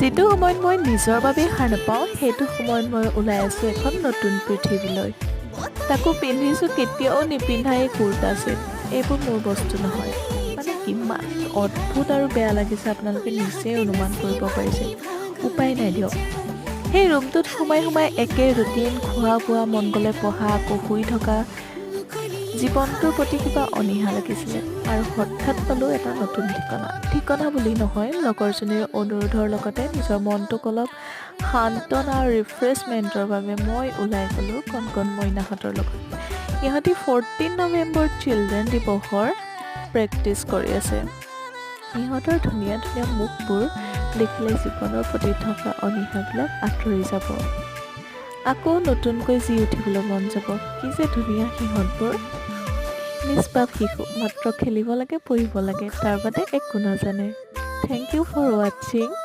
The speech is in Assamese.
যিটো সময়ত মই নিজৰ বাবে সাৰ নাপাওঁ সেইটো সময়ত মই ওলাই আছোঁ এখন নতুন পৃথিৱীলৈ। তাকো পিন্ধিছোঁ কেতিয়াও নিপিন্ধাই কুৰ্তা ছেট। এইবোৰ মোৰ বস্তু নহয়। মানে কিমান অদ্ভুত আৰু বেয়া লাগিছে আপোনালোকে নিজেই অনুমান কৰিব পাৰিছে। উপায় নাই দিয়ক। সেই ৰুমটোত সোমাই সোমাই একে ৰুটিন, খোৱা বোৱা, মন গ'লে পঢ়া, আকৌ শুই থকা। জীৱনটোৰ প্ৰতি কিবা অনীহা লাগিছিলে আৰু হঠাৎ পালোঁ এটা নতুন ঠিকনা বুলি নহয়, লগৰজনীৰ অনুৰোধৰ লগতে নিজৰ মনটোক অলপ সান্তনা আৰু ৰিফ্ৰেছমেণ্টৰ বাবে মই ওলাই গ'লোঁ কণ মইনাহঁতৰ লগত। ইহঁতি 14 নৱেম্বৰ চিলড্ৰেন দিৱসৰ প্ৰেক্টিছ কৰি আছে। ইহঁতৰ ধুনীয়া ধুনীয়া মুখবোৰ দেখিলে জীৱনৰ প্ৰতি থকা অনীহাবিলাক আঁতৰি যাব। আকৌ নতুনকৈ জি উঠিবলৈ মন যাব। কি যে ধুনীয়া সিহঁতবোৰ। নিষ্পাপ শিশু, মাত্ৰ খেলিব লাগে, পঢ়িব লাগে, তাৰ বাদে একো নাজানে। Thank you for ৱাটছিং।